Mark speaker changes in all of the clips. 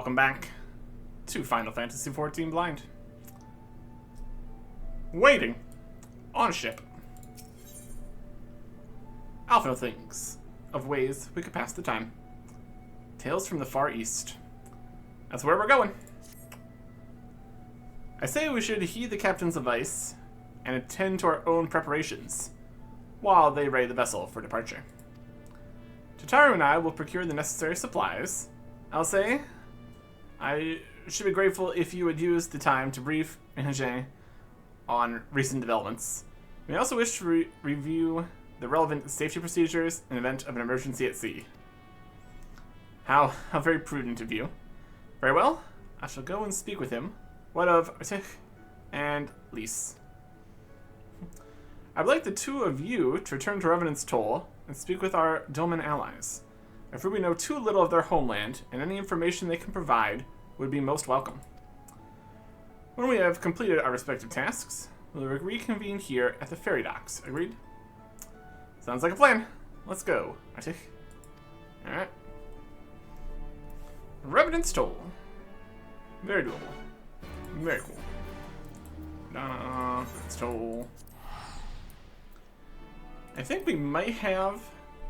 Speaker 1: Welcome back to Final Fantasy XIV Blind. Waiting on a ship. Alpha thinks of ways we could pass the time. Tales from the Far East. That's where we're going. I say we should heed the captain's advice and attend to our own preparations while they ready the vessel for departure. Tataru and I will procure the necessary supplies. I'll say I should be grateful if you would use the time to brief Enix on recent developments. We also wish to review the relevant safety procedures in event of an emergency at sea. How very prudent of you. Very well, I shall go and speak with him. What of Artik and Lise? I'd like the two of you to return to Revenant's Toll and speak with our Dolmen allies. I fear we know too little of their homeland, and any information they can provide would be most welcome. When we have completed our respective tasks, we'll reconvene here at the ferry docks. Agreed? Sounds like a plan. Let's go, Artik. Alright. Revenant's Toll. Very doable. Very cool. Revenant's Toll. I think we might have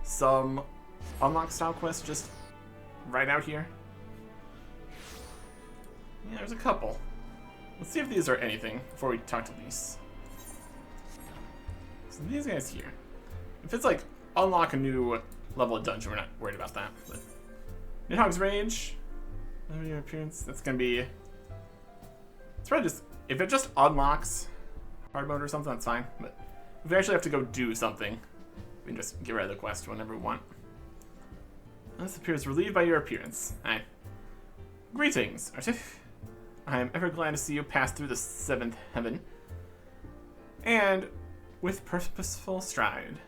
Speaker 1: some unlock style quests just right out here. Yeah, there's a couple. Let's see if these are anything before we talk to Lise. So these guys here. If it's like unlock a new level of dungeon, we're not worried about that. But Nidhogg's Rage, your appearance, that's gonna be. It's probably just if it just unlocks hard mode or something, that's fine. But if we actually have to go do something, we can just get rid of the quest whenever we want. This appears relieved by your appearance. Aye. Greetings, Artik. I am ever glad to see you pass through the seventh heaven, and with purposeful stride.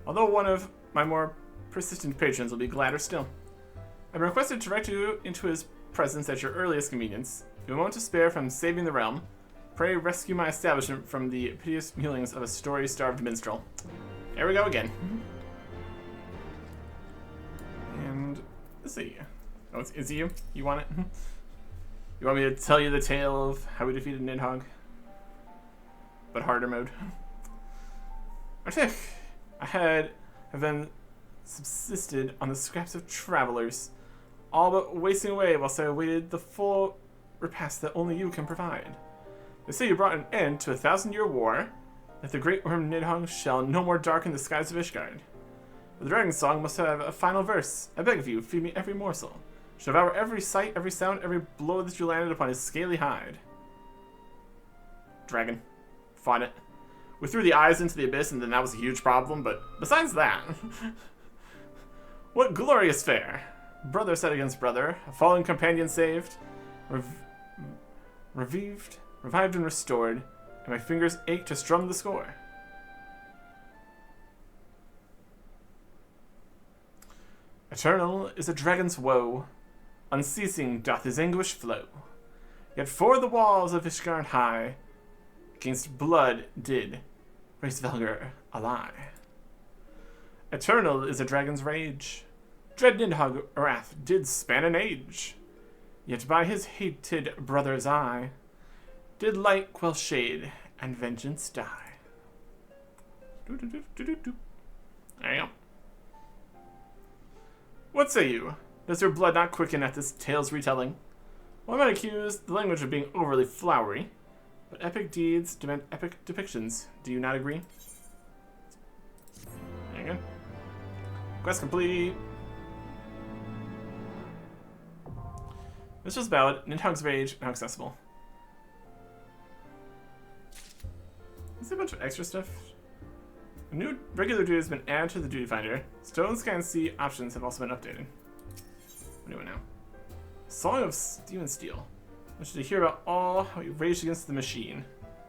Speaker 1: Although one of my more persistent patrons will be gladder still. I've been requested to direct you into his presence at your earliest convenience. If you have a moment to spare from saving the realm, pray rescue my establishment from the piteous mulings of a story-starved minstrel. There we go again. And let's see. Oh, is it you? You want it? You want me to tell you the tale of how we defeated Nidhogg? But harder mode. Artik, I have been subsisted on the scraps of travelers, all but wasting away whilst I awaited the full repast that only you can provide. They say you brought an end to a 1,000-year war, that the great worm Nidhogg shall no more darken the skies of Ishgard. But the dragon song must have a final verse. I beg of you, feed me every morsel. Shall devour every sight, every sound, every blow that you landed upon his scaly hide. Dragon. Fought it. We threw the eyes into the abyss and then that was a huge problem, but besides that... What glorious fare! Brother set against brother, a fallen companion saved, revived and restored, and my fingers ache to strum the score. Eternal is a dragon's woe, unceasing doth his anguish flow. Yet for the walls of Ishgard high, against blood did raise Velgar a lie. Eternal is a dragon's rage, dread Nidhogg wrath did span an age. Yet by his hated brother's eye, did light quell shade and vengeance die. There you go. What say you? Does your blood not quicken at this tale's retelling? Well, I might accuse the language of being overly flowery, but epic deeds demand epic depictions. Do you not agree? There you go. Quest complete. This was about Nidhogg's Rage, now accessible. Is there a bunch of extra stuff? A new regular duty has been added to the duty finder. Stone, Sky, and Sea options have also been updated. What do we know? Song of Steam and Steel. I want you to hear about all how he raged against the machine.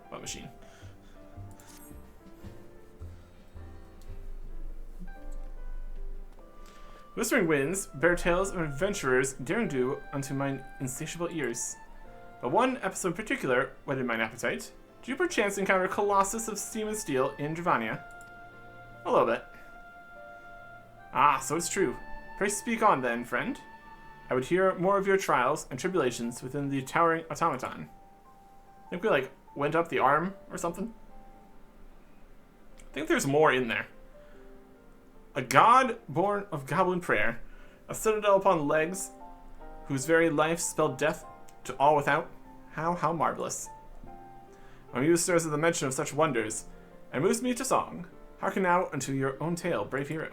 Speaker 1: What machine? Whispering winds bear tales of adventurers daring do unto mine insatiable ears. But one episode in particular whetted mine appetite. Did you perchance encounter Colossus of Steam and Steel in Dravania? A little bit. Ah, so it's true. Pray speak on then, friend. I would hear more of your trials and tribulations within the towering automaton. I think we, like, went up the arm or something. I think there's more in there. A god born of goblin prayer, a citadel upon legs, whose very life spelled death to all without. How marvelous. My muse stirs at the mention of such wonders, and moves me to song. Hearken now unto your own tale, brave hero.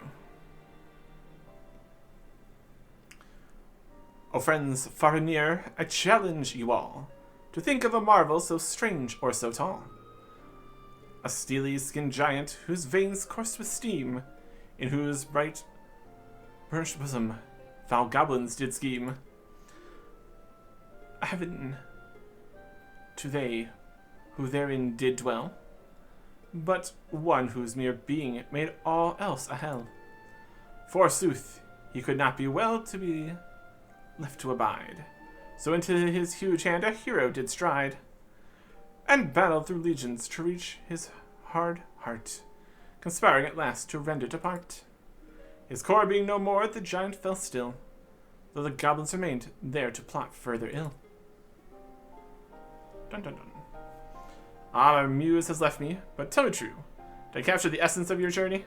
Speaker 1: O friends far and near, I challenge you all to think of a marvel so strange or so tall. A steely-skinned giant whose veins coursed with steam, in whose bright burnished bosom foul goblins did scheme. A heaven to they who therein did dwell, but one whose mere being made all else a hell. Forsooth, he could not be well to be left to abide, so into his huge hand a hero did stride, and battled through legions to reach his hard heart, conspiring at last to rend it apart. His core being no more, the giant fell still, though the goblins remained there to plot further ill. Dun dun dun. Ah, my muse has left me, but tell me true, did I capture the essence of your journey?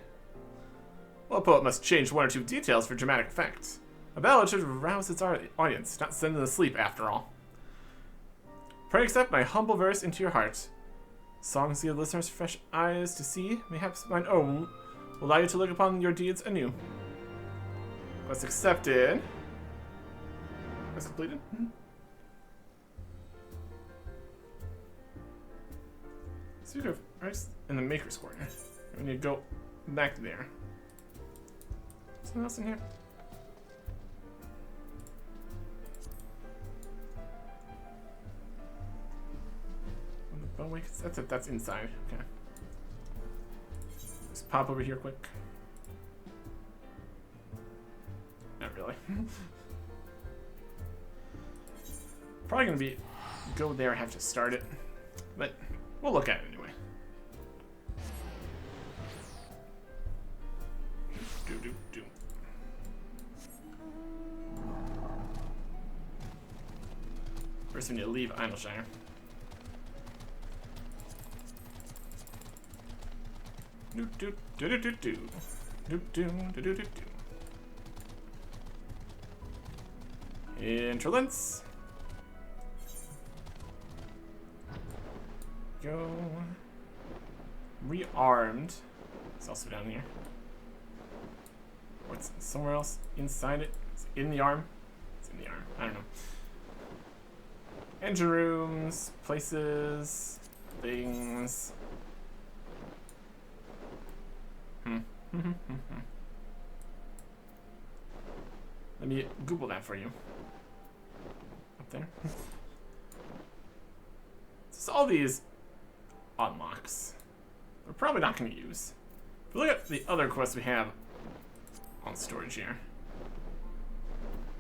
Speaker 1: Well, a poet must change one or two details for dramatic effect. A ballad should rouse its audience, not send them to sleep after all. Pray accept my humble verse into your heart. Songs give listeners fresh eyes to see, mayhaps mine own will allow you to look upon your deeds anew. Quest accepted. Quest completed. Speaking of rice in the maker's corner, we need to go back there. Something else in here? That's it, that's inside. Okay. Just pop over here quick. Not really. Probably gonna be go there, have to start it. But we'll look at it anyway. Do. First we need to leave Idleshire. Interlinks. Go. Rearmed. It's also down here. What's somewhere else inside it? It's in the arm. It's in the arm. I don't know. Engine rooms, places, things. Let me Google that for you. Up there. So all these unlocks we're probably not going to use. If we look at the other quests we have on storage here.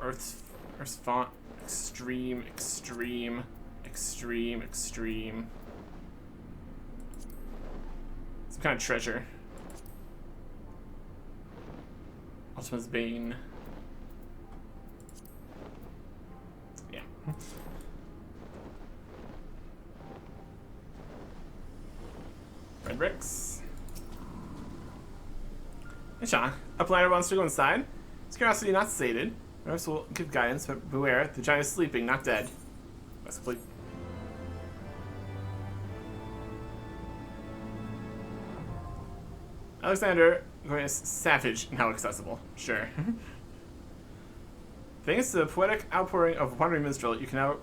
Speaker 1: Earth's font, extreme. Some kind of treasure. Ultima's Bane. Yeah. Red bricks. Nisha, a planner wants to go inside. His curiosity not sated. Nurse will give guidance, but beware, the giant is sleeping, not dead. That's complete. Alexander Gornius Savage, now accessible. Sure. Thanks to the poetic outpouring of Wandering Minstrel, you can now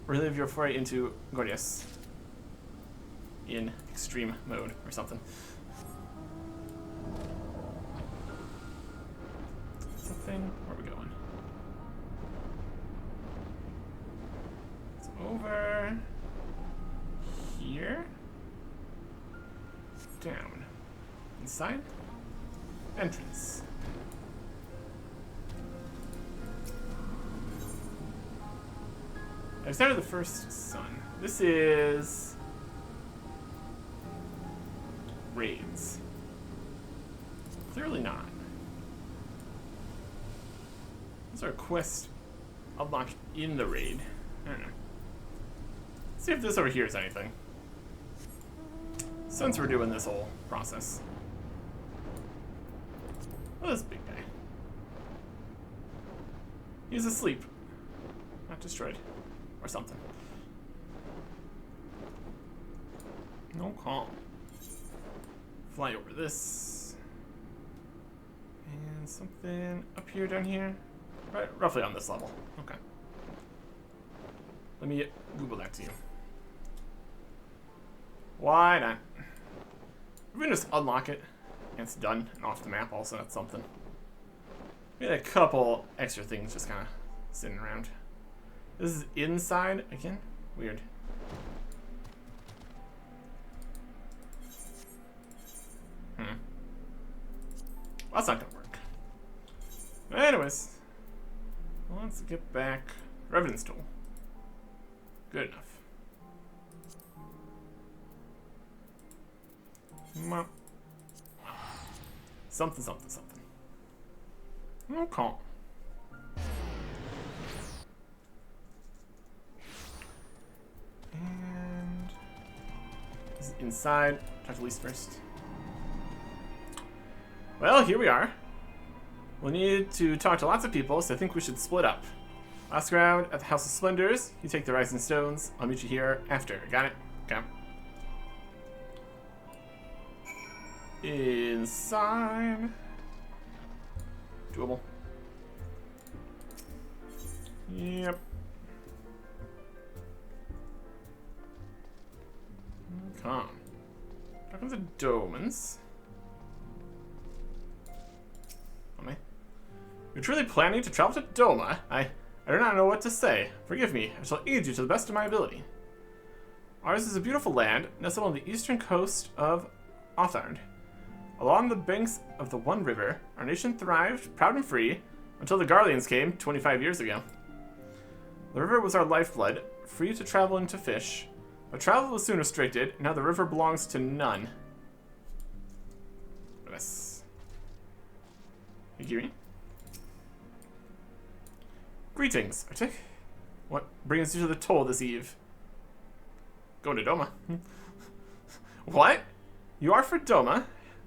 Speaker 1: relive your foray into Gordius in extreme mode or something. Something. Where are we going? It's over here. Down. Inside. Entrance. I've started the first sun. This is raids. Clearly not. Those are quest unlock in the raid. I don't know. Let's see if this over here is anything. Since we're doing this whole process. Oh, this big guy. He's asleep. Not destroyed. Or something. No call. Fly over this. And something up here, down here. Right, roughly on this level. Okay. Let me Google that to you. Why not? We can just unlock it, and it's done, and off the map also, that's something. We had a couple extra things just kind of sitting around. This is inside, again? Weird. Well, that's not gonna work. Anyways, let's get back. Revenant's tool. Good enough. Something, something, something. Okay. And this is inside. Talk to Lise first. Well, here we are. We'll need to talk to lots of people, so I think we should split up. Last round at the House of Splendors. You take the Rising Stones. I'll meet you here after. Got it? Okay. Inside. Doable. Yep. Come on. Here comes the Domans. You're truly planning to travel to Doma? I do not know what to say. Forgive me. I shall aid you to the best of my ability. Ours is a beautiful land, nestled on the eastern coast of Othard. Along the banks of the One River, our nation thrived, proud and free, until the Garleans came 25 years ago. The river was our lifeblood, free to travel and to fish, but travel was soon restricted, and now the river belongs to none. Yes. You hear me? Greetings, Arctic. What brings you to the toll this eve? Going to Doma. What? You are for Doma?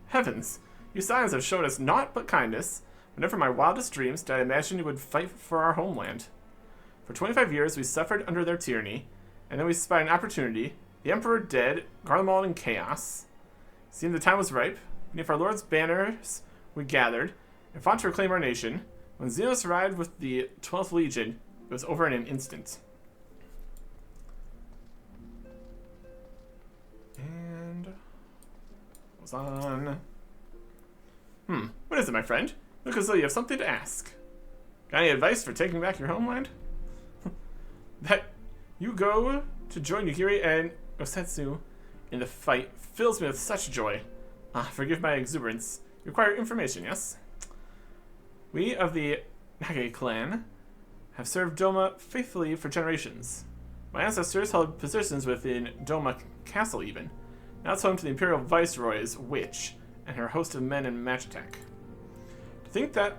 Speaker 1: Heavens, you Scions have shown us naught but kindness. Whenever my wildest dreams did I imagine you would fight for our homeland. For 25 years we suffered under their tyranny, and then we spied an opportunity. The Emperor dead, Garlemald in chaos. Seemed the time was ripe. Beneath our Lord's banners we gathered, and fought to reclaim our nation. When Xenos arrived with the 12th Legion, it was over in an instant. And what was on? What is it, my friend? Look as though you have something to ask. Got any advice for taking back your homeland? That you go to join Yugiri and Osetsu in the fight fills me with such joy. Forgive my exuberance. You require information, yes? We of the Nage clan have served Doma faithfully for generations. My ancestors held positions within Doma Castle even. Now it's home to the Imperial Viceroy's witch and her host of men in match attack. To think that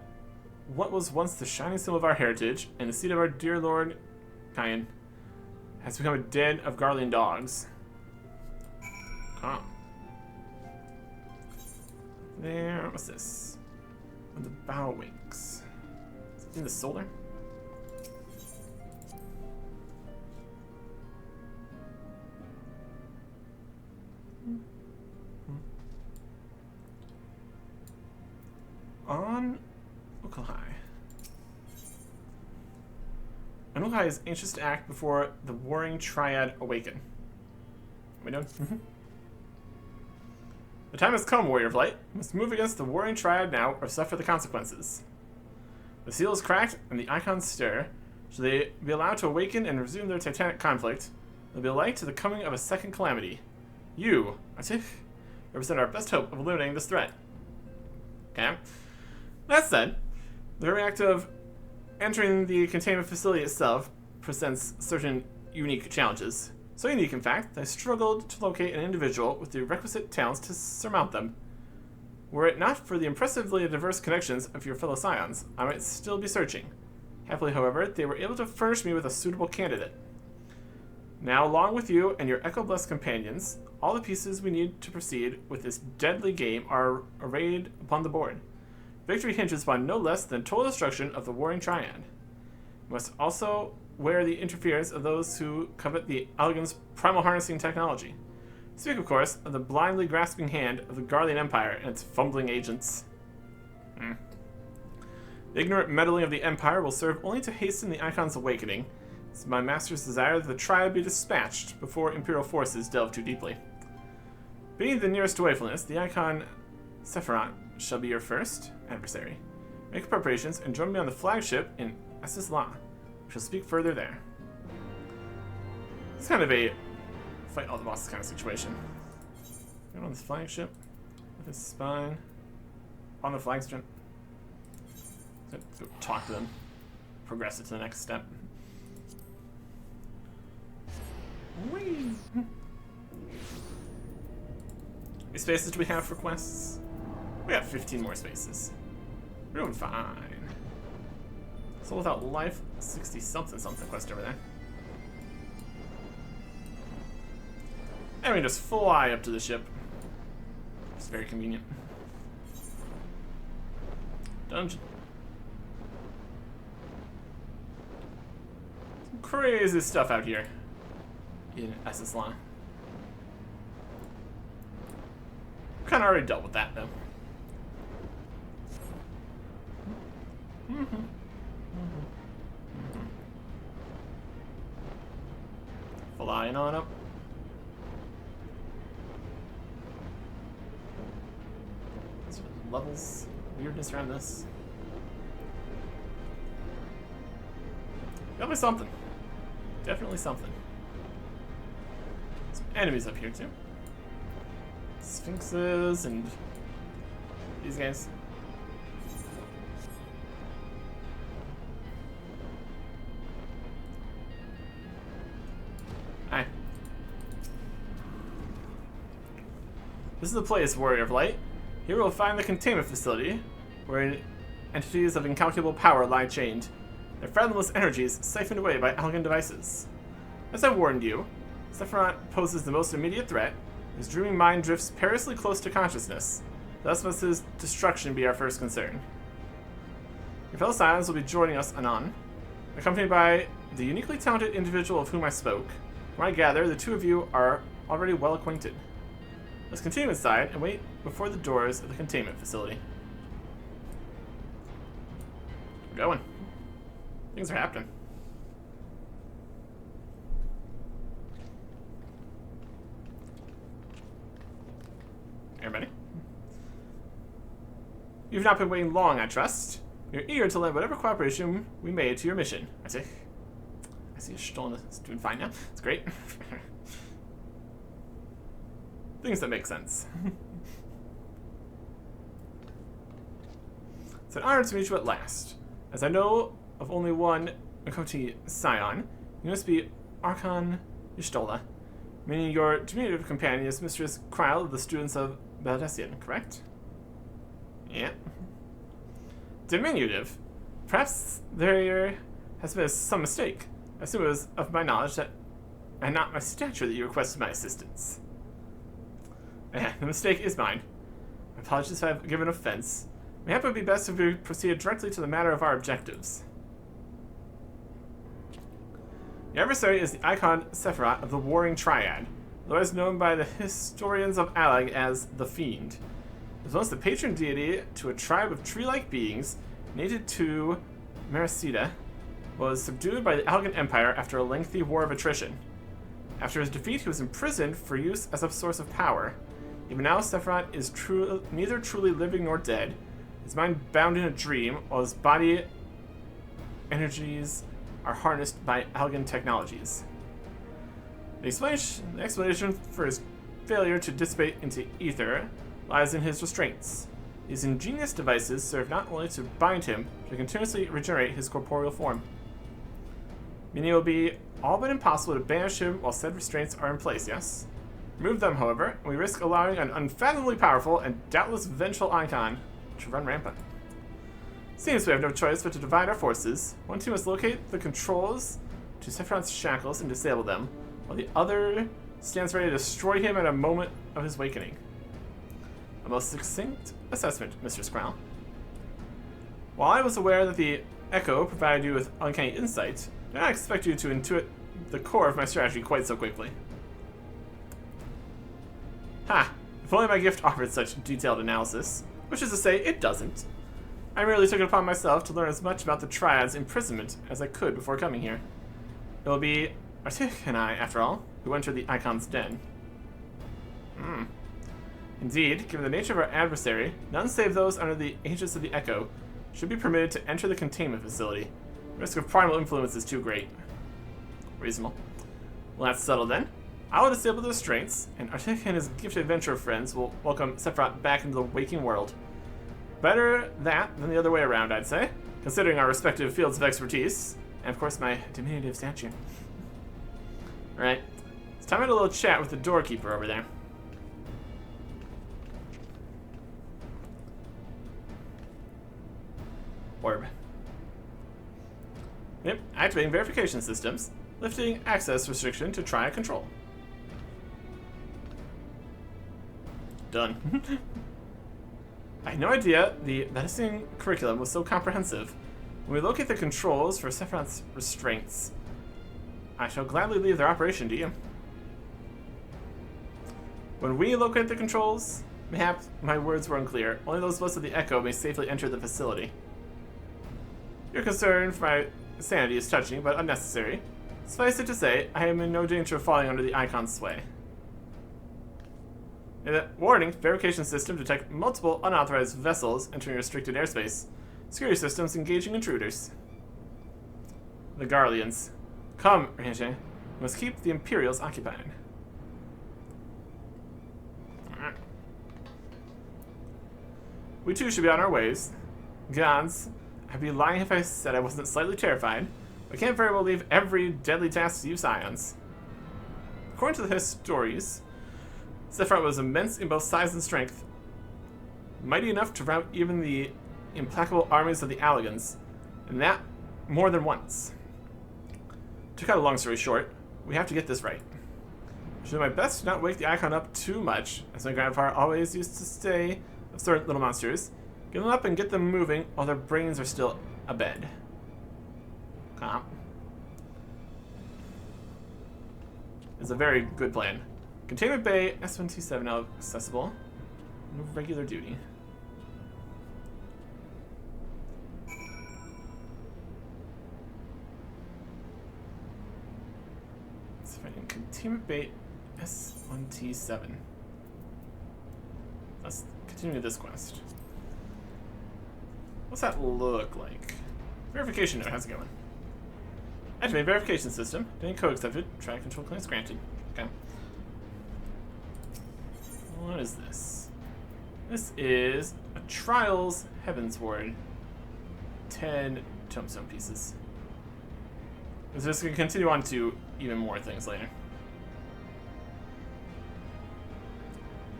Speaker 1: what was once the shining symbol of our heritage and the seat of our dear Lord Kyan has become a den of Garlean dogs. Come. There, what's this? On the bow wings. Is it in the solar? On Ukalhai. Ukalhai is anxious to act before the warring triad awaken. Are we done? The time has come, Warrior of Light. You must move against the warring triad now or suffer the consequences. The seal is cracked and the icons stir. Should they be allowed to awaken and resume their titanic conflict, they'll be a light to the coming of a second calamity. You, Atif, represent our best hope of eliminating this threat. Okay. That said, the very act of entering the containment facility itself presents certain unique challenges. So unique, in fact, that I struggled to locate an individual with the requisite talents to surmount them. Were it not for the impressively diverse connections of your fellow Scions, I might still be searching. Happily, however, they were able to furnish me with a suitable candidate. Now, along with you and your Echo-blessed companions, all the pieces we need to proceed with this deadly game are arrayed upon the board. Victory hinges upon no less than total destruction of the warring triad. We must also wear the interference of those who covet the Algan's primal harnessing technology. Speak, of course, of the blindly grasping hand of the Garlean Empire and its fumbling agents. The ignorant meddling of the Empire will serve only to hasten the Icon's awakening. It's my master's desire that the triad be dispatched before Imperial forces delve too deeply. Being the nearest to wakefulness, the Icon Sephiroth shall be your first adversary. Make preparations and join me on the flagship in XIV. We shall speak further there. It's kind of a fight all the bosses kind of situation. Go on this flagship with his spine on the flagship. Let's go talk to them. Progress it to the next step. Whee! How many spaces do we have for quests? We have 15 more spaces. We're doing fine. Soul Without Life, 60-something quest over there. And we can just fly up to the ship. It's very convenient. Dungeon. Some crazy stuff out here in XIV. Kind of already dealt with that, though. Flying on up. Levels, weirdness around this. Definitely something. Definitely something. Some enemies up here too. Sphinxes and these guys. Hi. This is the place, Warrior of Light. Here we'll find the containment facility, where entities of incalculable power lie chained, their fathomless energies siphoned away by Algan devices. As I warned you, Sephiroth poses the most immediate threat. His dreaming mind drifts perilously close to consciousness. Thus must his destruction be our first concern. Your fellow Scions will be joining us anon, accompanied by the uniquely talented individual of whom I spoke. From what I gather, the two of you are already well acquainted. Let's continue inside and wait before the doors of the containment facility. We're going. Things are happening. Everybody? You've not been waiting long, I trust. You're eager to lend whatever cooperation we made to your mission. I see a Stolen is doing fine now. It's great. Things that make sense. It's an honor to meet you at last. As I know of only one Makoti Scion, you must be Archon Y'shtola, meaning your diminutive companion is Mistress Kryl of the students of Baldessian, correct? Yeah. Diminutive? Perhaps there has been some mistake. I assume it was of my knowledge that, and not my stature, that you requested my assistance. The mistake is mine. My apologies if I have given offense. Mayhap it would be best if we proceeded directly to the matter of our objectives. Your adversary is the Icon Sephiroth of the Warring Triad, otherwise known by the historians of Alag as the Fiend. He was once the patron deity to a tribe of tree-like beings native to Mericida, was subdued by the Algan Empire after a lengthy war of attrition. After his defeat, he was imprisoned for use as a source of power. Even now, Sephiroth is neither truly living nor dead, his mind bound in a dream, while his body energies are harnessed by Algan technologies. The explanation for his failure to dissipate into ether lies in his restraints. These ingenious devices serve not only to bind him, but to continuously regenerate his corporeal form. Meaning it will be all but impossible to banish him while said restraints are in place, yes? Remove them, however, and we risk allowing an unfathomably powerful and doubtless vengeful icon to run rampant. Seems we have no choice but to divide our forces. One team must locate the controls to Sephiroth's shackles and disable them, while the other stands ready to destroy him at a moment of his awakening. A most succinct assessment, Mr. Sproul. While I was aware that the Echo provided you with uncanny insight, I did not expect you to intuit the core of my strategy quite so quickly. Ha! If only my gift offered such detailed analysis, which is to say, it doesn't. I merely took it upon myself to learn as much about the Triad's imprisonment as I could before coming here. It will be Artik and I, after all, who enter the Icon's den. Indeed, given the nature of our adversary, none save those under the aegis of the Echo should be permitted to enter the containment facility. The risk of primal influence is too great. Reasonable. Well, that's settled then. I will disable the restraints, and Artik and his gifted adventurer friends will welcome Sephiroth back into the waking world. Better that than the other way around, I'd say, considering our respective fields of expertise, and of course my diminutive stature. Alright, it's time to have a little chat with the doorkeeper over there. Orb. Yep, activating verification systems, lifting access restriction to try control. Done. I had no idea the medicine curriculum was so comprehensive. When we locate the controls for Sephiroth's restraints, I shall gladly leave their operation to you. When we locate the controls, mayhap my words were unclear. Only those of us of the Echo may safely enter the facility. Your concern for my sanity is touching, but unnecessary. Suffice it to say, I am in no danger of falling under the Icon's sway. Warning, verification system detect multiple unauthorized vessels entering restricted airspace. Security systems engaging intruders. The Garleans. Come, Ranger. We must keep the Imperials occupied. We too should be on our ways. Gods, I'd be lying if I said I wasn't slightly terrified. We can't very well leave every deadly task to you scions. According to the stories, Sephiroth was immense in both size and strength, mighty enough to rout even the implacable armies of the Allagans, and that more than once. To cut a long story short, we have to get this right. I should do my best to not wake the Icon up too much, as my grandfather always used to say of certain little monsters. Get them up and get them moving while their brains are still abed. It's a very good plan. Containment Bay, S127 now accessible. No regular duty. Let's find Containment Bay, S1T7. Let's continue this quest. What's that look like? Verification note, how's it going? Activate verification system. Any code accepted. Try control clearance granted. Okay. What is this? This is a Trials Heavensward. 10 tombstone pieces. Is this going to continue on to even more things later?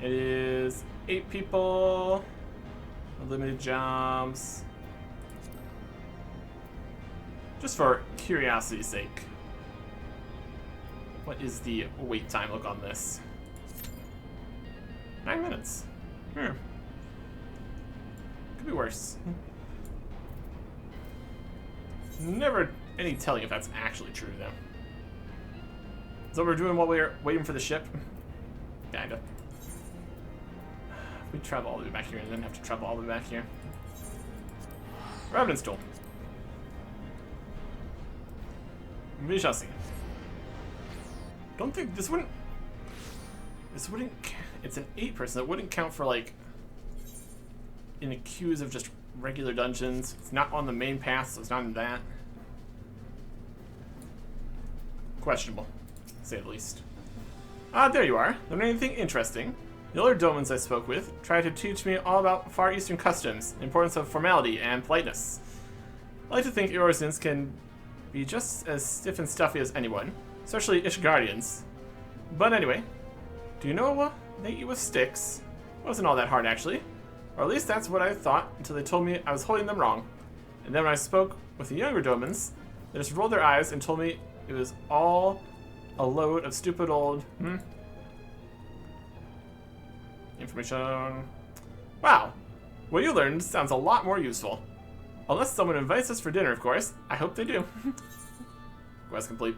Speaker 1: It is 8 people, limited jobs. Just for curiosity's sake, what is the wait time look on this? 9 minutes. Could be worse. Never any telling if that's actually true, though. Is that what we're doing while we're waiting for the ship? Kinda. We travel all the way back here and then have to travel all the way back here. Revenant's tool. We shall see. Don't think this wouldn't. It's an 8 person. That wouldn't count for like in the queues of just regular dungeons. It's not on the main path, so it's not in that. Questionable, to say the least. Ah, there you are. Learn anything interesting? The older Domans I spoke with tried to teach me all about Far Eastern customs, the importance of formality and politeness. I like to think Eorzans can be just as stiff and stuffy as anyone, especially Ishgardians. But anyway, do you know they eat with sticks? It wasn't all that hard, actually. Or at least that's what I thought until they told me I was holding them wrong. And then when I spoke with the younger Domans, they just rolled their eyes and told me it was all a load of stupid old, information. Wow, what you learned sounds a lot more useful. Unless someone invites us for dinner, of course. I hope they do. Quest complete.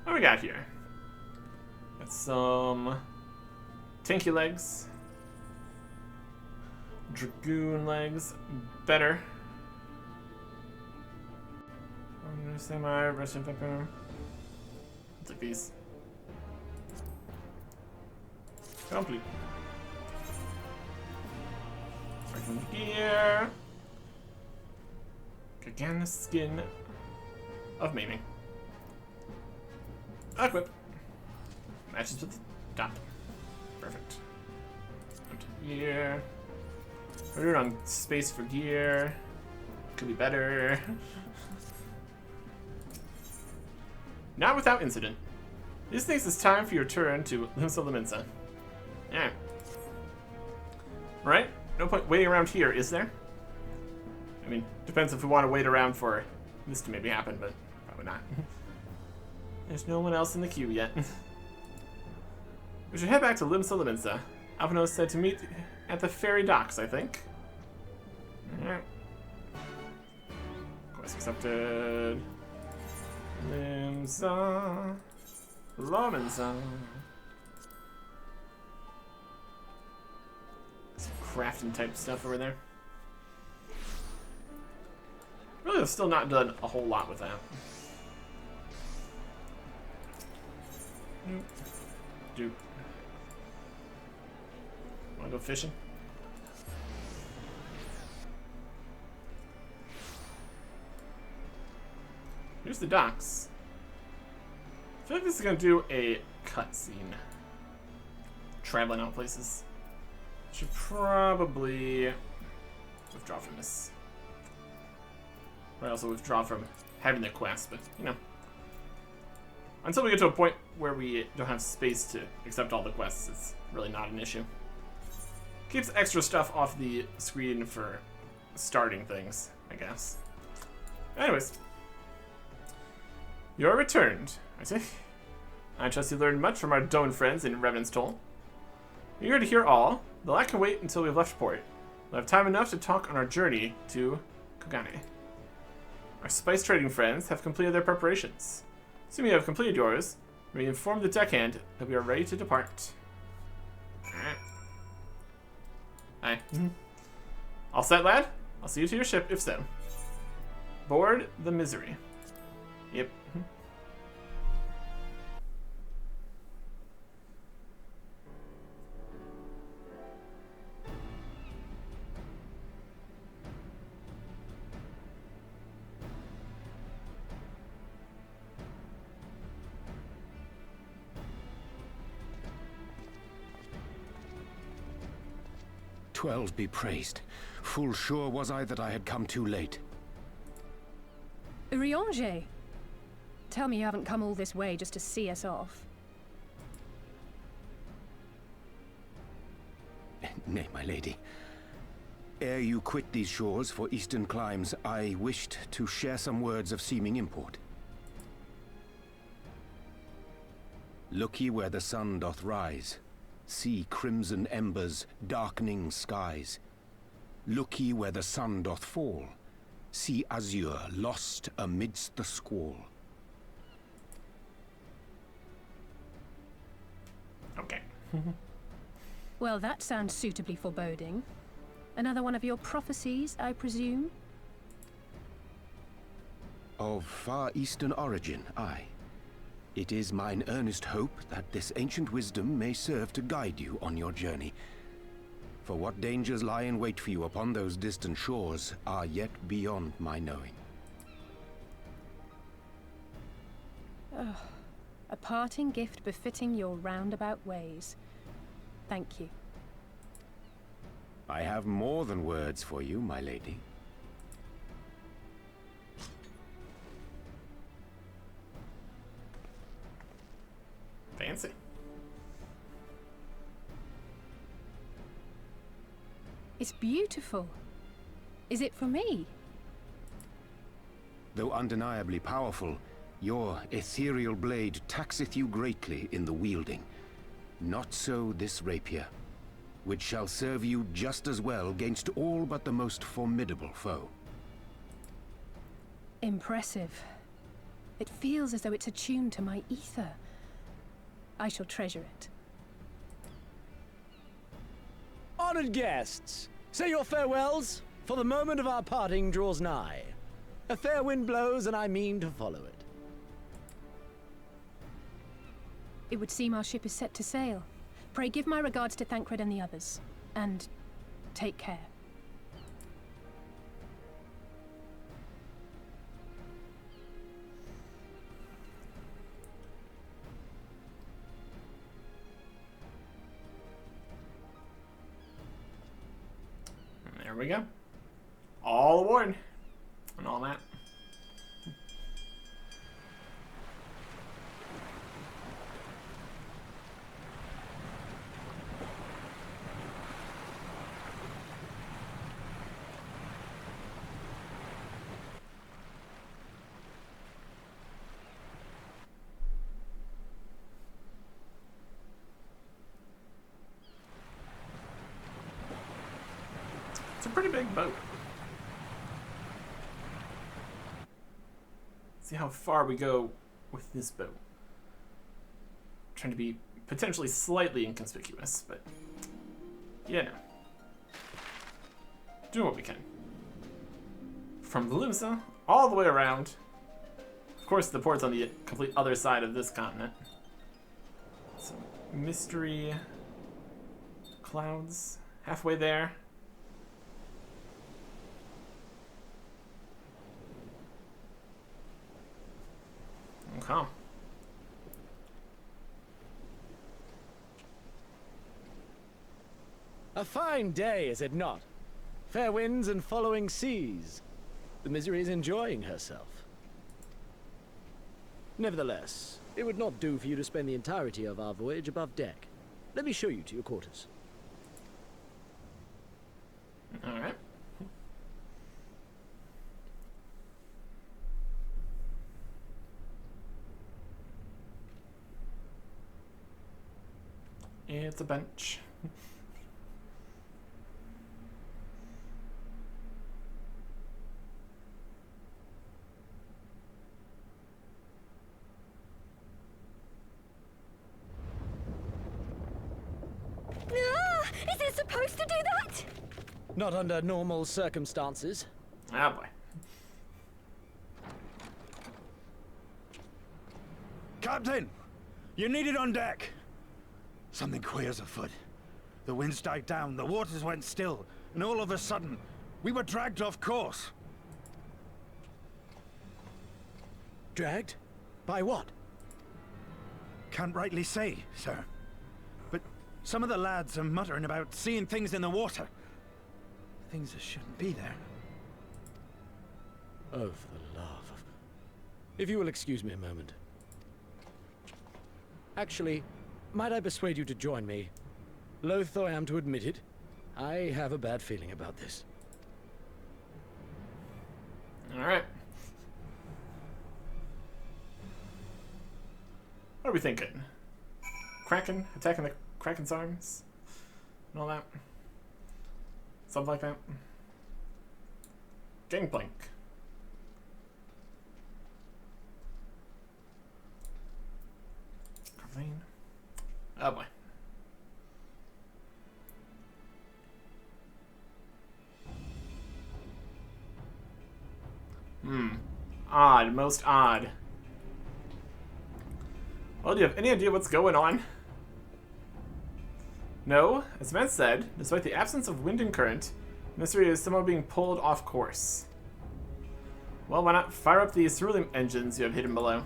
Speaker 1: What do we got here? Got some tanky legs. Dragoon legs. Better. Semi Russian pepper. I'll take these. Complete. Freaking gear. Again, skin of maiming. Equip. Matches with the top. Perfect. Up to gear. Put it on space for gear. Could be better. Not without incident. This thinks it's time for your turn to Limsa Laminsa. Yeah. Right? No point waiting around here, is there? I mean, depends if we want to wait around for this to maybe happen, but probably not. There's no one else in the queue yet. We should head back to Limsa Laminsa. Alpino said to meet at the ferry docks, I think. Alright. Quest accepted. Limsa Laminsa. Some crafting type stuff over there. Really, I've still not done a whole lot with that. Nope. Dude. Wanna go fishing? Here's the docks. I feel like this is gonna do a cutscene. Traveling out places. Should probably withdraw from this. But also withdraw from having the quest, but you know. Until we get to a point where we don't have space to accept all the quests, it's really not an issue. Keeps extra stuff off the screen for starting things, I guess. Anyways. You're returned, I see. I trust you learned much from our Doan friends in Revenant's Toll. Eager to hear all, the lot can wait until we've left port. We'll have time enough to talk on our journey to Kogane. Our spice trading friends have completed their preparations. Assuming you have completed yours, we inform the deckhand that we are ready to depart. Alright. Hi. All set, lad? I'll see you to your ship, if so. Board the Misery. Yep.
Speaker 2: 12 be praised. Full sure was I that I had come too late.
Speaker 3: Urianger! Tell me you haven't come all this way just to see us off.
Speaker 2: Nay, my lady. Ere you quit these shores for eastern climes, I wished to share some words of seeming import. Look ye where the sun doth rise. See crimson embers, darkening skies. Look ye where the sun doth fall. See azure lost amidst the squall.
Speaker 1: Okay.
Speaker 3: Well, that sounds suitably foreboding. Another one of your prophecies, I presume?
Speaker 2: Of far eastern origin, aye. It is mine earnest hope that this ancient wisdom may serve to guide you on your journey. For what dangers lie in wait for you upon those distant shores are yet beyond my knowing.
Speaker 3: Oh, a parting gift befitting your roundabout ways. Thank you.
Speaker 2: I have more than words for you, my lady.
Speaker 1: Fancy.
Speaker 3: It's beautiful. Is it for me?
Speaker 2: though undeniably powerful, your ethereal blade taxeth you greatly in the wielding. Not so this rapier, which shall serve you just as well against all but the most formidable foe.
Speaker 3: Impressive. It feels as though it's attuned to my ether. I shall treasure it.
Speaker 4: Honored guests, say your farewells, for the moment of our parting draws nigh. A fair wind blows, and I mean to follow it.
Speaker 3: It would seem our ship is set to sail. Pray give my regards to Thancred and the others. And take care.
Speaker 1: There we go. All aboard. And all that. It's a pretty big boat. See how far we go with this boat. Trying to be potentially slightly inconspicuous, but yeah, no. Do what we can. From Volusa all the way around. Of course, the port's on the complete other side of this continent. Some mystery clouds halfway there. Okay.
Speaker 4: A fine day, is it not? Fair winds and following seas. The Misery is enjoying herself. Nevertheless, it would not do for you to spend the entirety of our voyage above deck. Let me show you to your quarters.
Speaker 1: All right. It's a bench.
Speaker 5: Is it supposed to do that?
Speaker 4: Not under normal circumstances.
Speaker 1: Ah, boy.
Speaker 6: Captain! You're needed on deck! Something queer's afoot. The winds died down, the waters went still, and all of a sudden, we were dragged off course.
Speaker 4: Dragged? By what?
Speaker 6: Can't rightly say, sir. But some of the lads are muttering about seeing things in the water. Things that shouldn't be there.
Speaker 4: Oh, for the love of... If you will excuse me a moment. Actually, might I persuade you to join me? Loath though I am to admit it, I have a bad feeling about this.
Speaker 1: All right. What are we thinking? Kraken? Attacking the Kraken's arms? And all that? Something like that? Gangplank. Carvane. Oh boy. Odd. Most odd. Well, do you have any idea what's going on? No, as Matt said, despite the absence of wind and current, Mystery is somehow being pulled off course. Well, why not fire up these cerulean engines you have hidden below?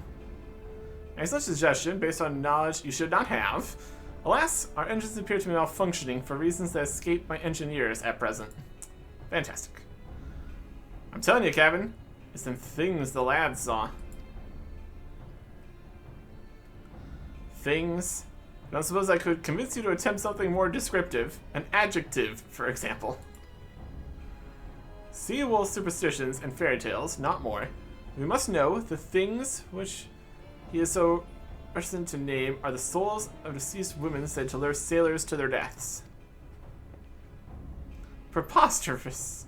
Speaker 1: A such suggestion, based on knowledge you should not have. Alas, our engines appear to be malfunctioning for reasons that escape my engineers at present. Fantastic. I'm telling you, Cabin, it's them things the lads saw. Things. I don't suppose I could convince you to attempt something more descriptive. An adjective, for example. Sea wolf superstitions and fairy tales, not more. We must know the things which he is so reticent to name are the souls of deceased women said to lure sailors to their deaths. Preposterous.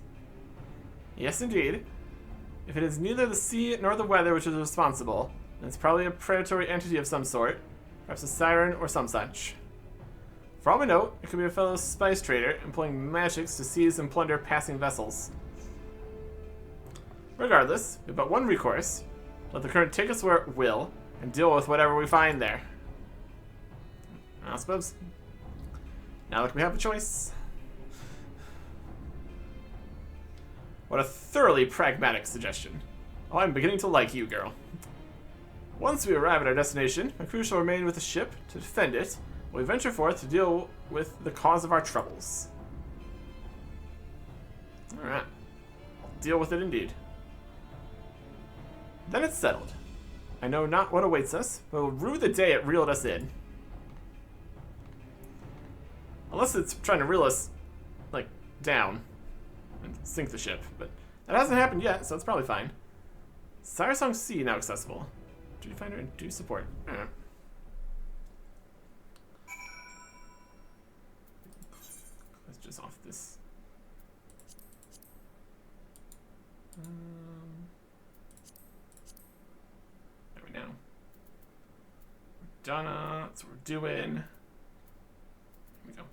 Speaker 1: Yes, indeed. If it is neither the sea nor the weather which is responsible, then it's probably a predatory entity of some sort, perhaps a siren or some such. For all we know, it could be a fellow spice trader employing magics to seize and plunder passing vessels. Regardless, we have but one recourse. Let the current take us where it will, and deal with whatever we find there. I suppose. Now that we have a choice. What a thoroughly pragmatic suggestion. Oh, I'm beginning to like you, girl. Once we arrive at our destination, my crew shall remain with the ship to defend it, while we venture forth to deal with the cause of our troubles. Alright. I'll deal with it indeed. Then it's settled. I know not what awaits us, but we'll rue the day it reeled us in. Unless it's trying to reel us, like, down and sink the ship, but that hasn't happened yet, so it's probably fine. Sarsong Sea now accessible. Duty finder and duty support. Alright. Let's just off this. There we go. We're done. That's what we're doing. Here we go.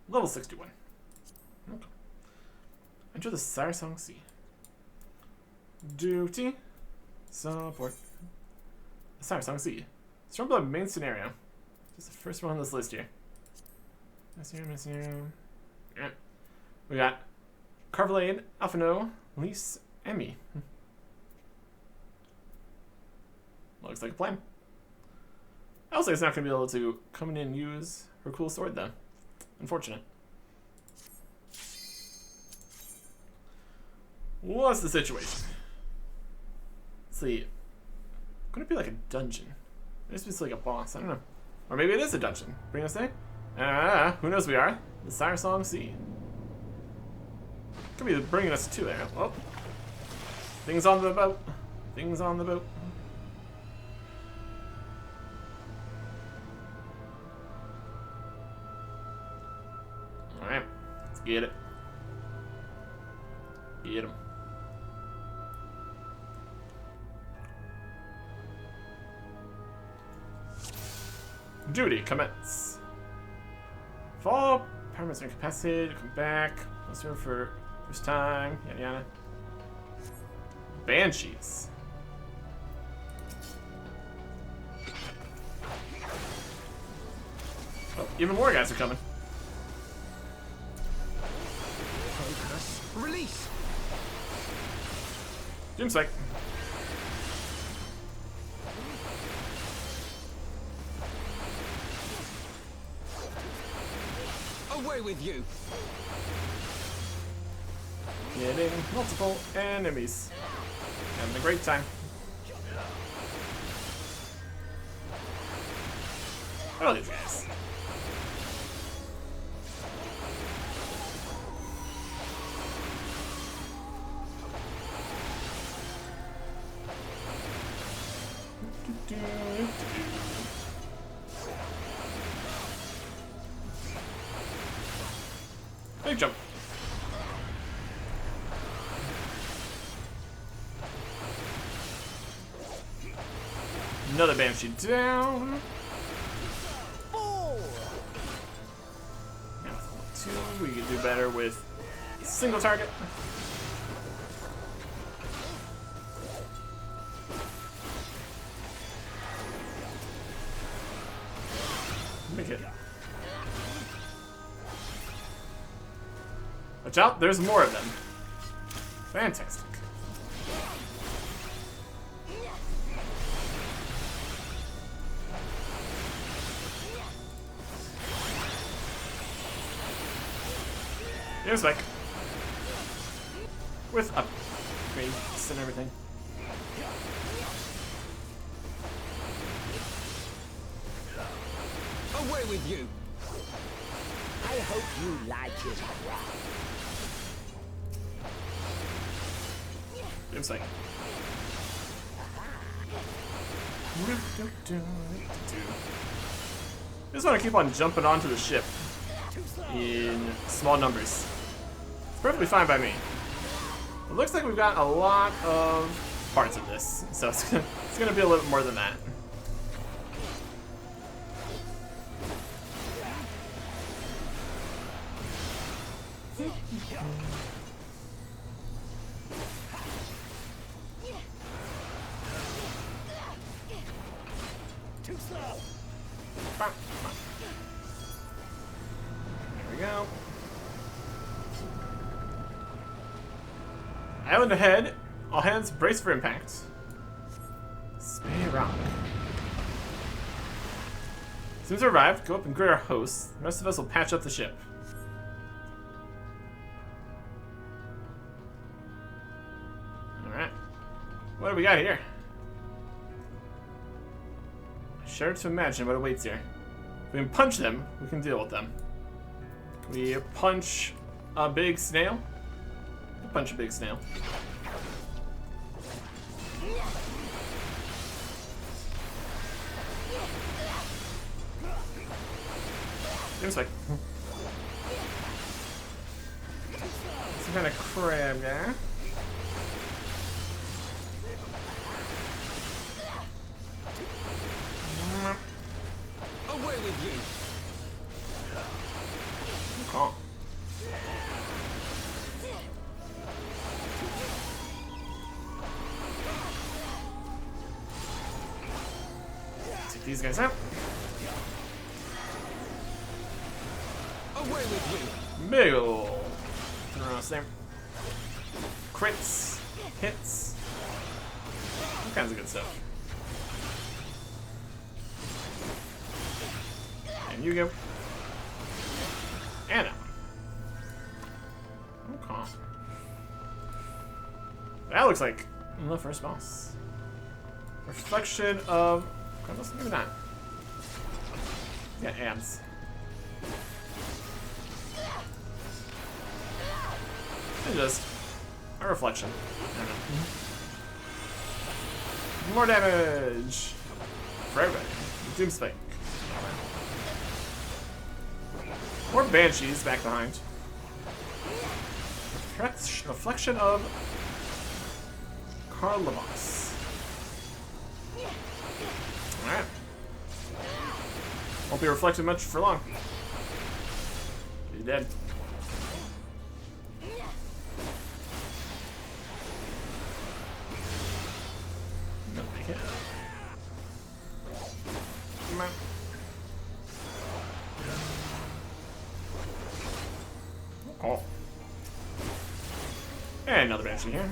Speaker 1: Level 61. Okay. Enter the Sarsong Sea. Duty. Support. The Sarsong Sea. It's from the main scenario. Just the first one on this list here. Main scenario. Yeah. We got Carvalane, Alphino, Lise, Emmy. Looks like a plan. Elsie's not going to be able to come in and use her cool sword, though. Unfortunate. What's the situation? Let's see. Could it be like a dungeon? Maybe it's like a boss. I don't know. Or maybe it is a dungeon. Bring us in? Who knows we are? The Sarsong Sea. Could be bringing us to there. Oh. Things on the boat. Things on the boat. Alright. Let's get it. Get him. Duty commence. Fall permanents are incapacitated. Come back. Let's serve for first time. Yada yada. Banshees. Oh, even more guys are coming.
Speaker 2: Focus. Release.
Speaker 1: Doomspike.
Speaker 2: Away with you.
Speaker 1: Getting multiple enemies. Having a great time. Oh, these guys. Big jump. Another Banshee down. Now with level 2, we can do better with a single target. Make it. Watch out, there's more of them. Fantastic. Here's back. With upgrades and everything.
Speaker 2: Away with you.
Speaker 4: I hope you like it.
Speaker 1: Seems like. Just want to keep on jumping onto the ship in small numbers. It's perfectly fine by me. It looks like we've got a lot of parts of this, so it's gonna be a little bit more than that.
Speaker 4: Too slow.
Speaker 1: There we go. Island ahead. All hands brace for impact. Spay rock. As soon as we arrive, go up and greet our hosts. The rest of us will patch up the ship. Alright. What do we got here? Share to imagine what awaits here. If we can punch them, we can deal with them. We punch a big snail. Punch a big snail. Seems like some kind of crab guy.
Speaker 4: Away with you.
Speaker 1: Oh. Take these guys out.
Speaker 4: Away with you.
Speaker 1: Big ol' Throw there. Crits, hits, all kinds of good stuff. And you go. And that one. Okay. That looks like the first boss. Reflection of. Maybe not. Yeah, ants. And just a reflection. I don't know. More damage for everybody. Doomspike. More banshees back behind. Reflection of Karlavos. Alright. Won't be reflected much for long. He's dead. Not make it. Come on. Oh. And another banshee here.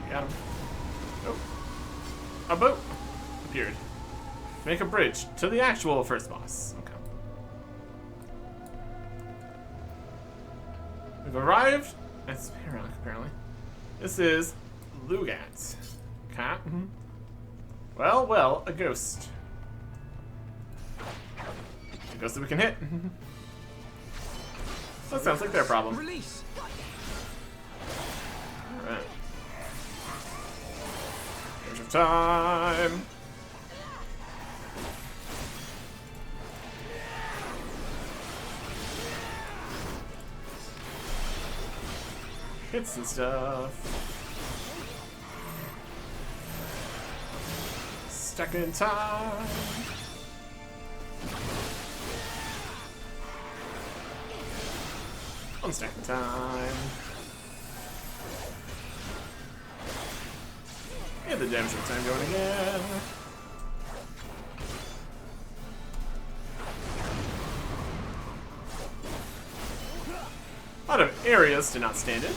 Speaker 1: Got him. Oh. A boat appeared. Make a bridge to the actual first boss. Okay. We've arrived at Spayrock, apparently. This is Lugat. Cat. Well, a ghost. A ghost that we can hit. That sounds like their problem.
Speaker 4: Release.
Speaker 1: Alright. Here's your time. Hits and stuff. Stuck in time. Unstack in time. And the damage time going again. A lot of areas to not stand in,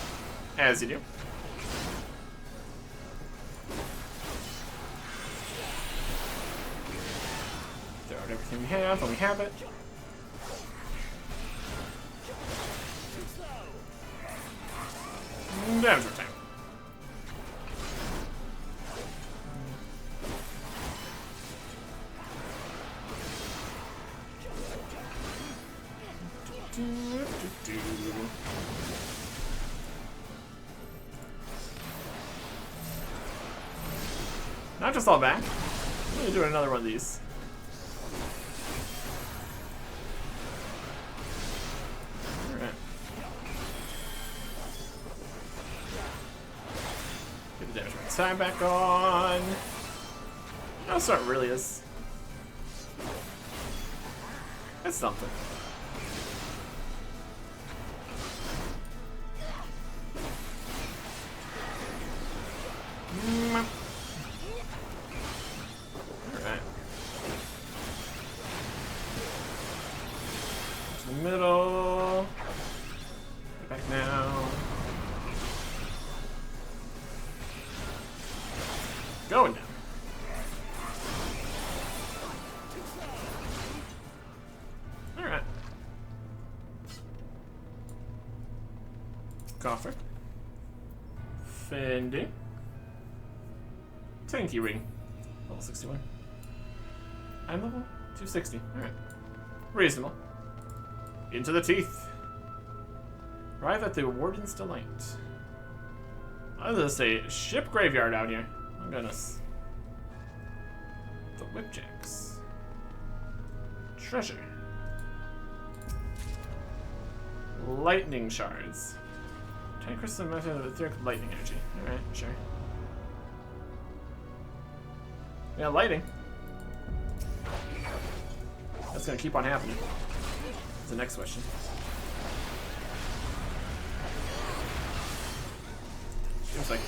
Speaker 1: as you do. Throw out everything we have when we have it. Damage time. Not just all back. I'm gonna do another one of these. Alright. Get the damage time back on. That's what it really is. It's something. Alright. To the middle. Get back now. Going now. Alright. Coffer. Fendi. Tanky ring. Level 61. I'm level 260. Alright. Reasonable. Into the teeth. Arrive at the Warden's Delight. I was gonna say ship graveyard out here. Oh goodness. The whipjacks. Treasure. Lightning shards. 10 crystal method of etheric lightning energy. Alright, sure. Yeah, lighting. That's gonna keep on happening. That's the next question. Seems like.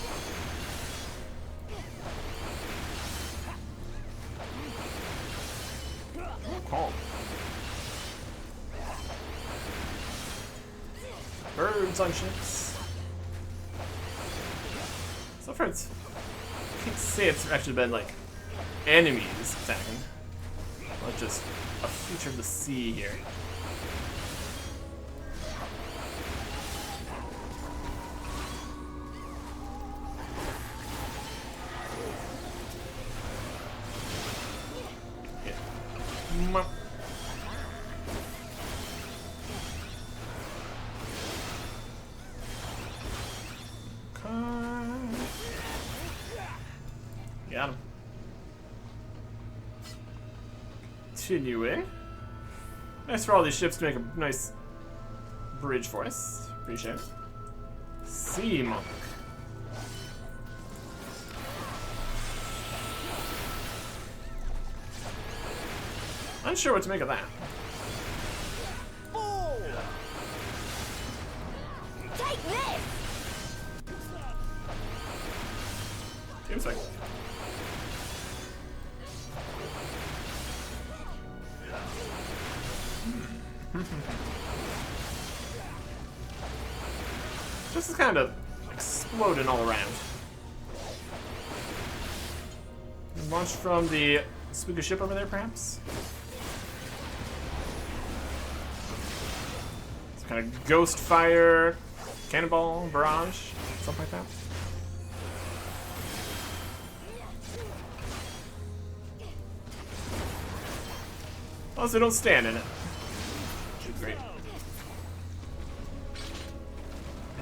Speaker 1: Calm. Birds on ships. So far, it's. I can't say it's actually been like enemies attacking. Not just a feature of the sea here. Yeah. Got him. Continuing. Nice for all these ships to make a nice bridge for us. Appreciate it. Sea Monk. Unsure what to make of that.
Speaker 5: Take this!
Speaker 1: Seems like. Just is kind of exploding all around. Launched from the spooky ship over there, perhaps? Some kind of ghost fire, cannonball, barrage, something like that. Also, don't stand in it. Which is great.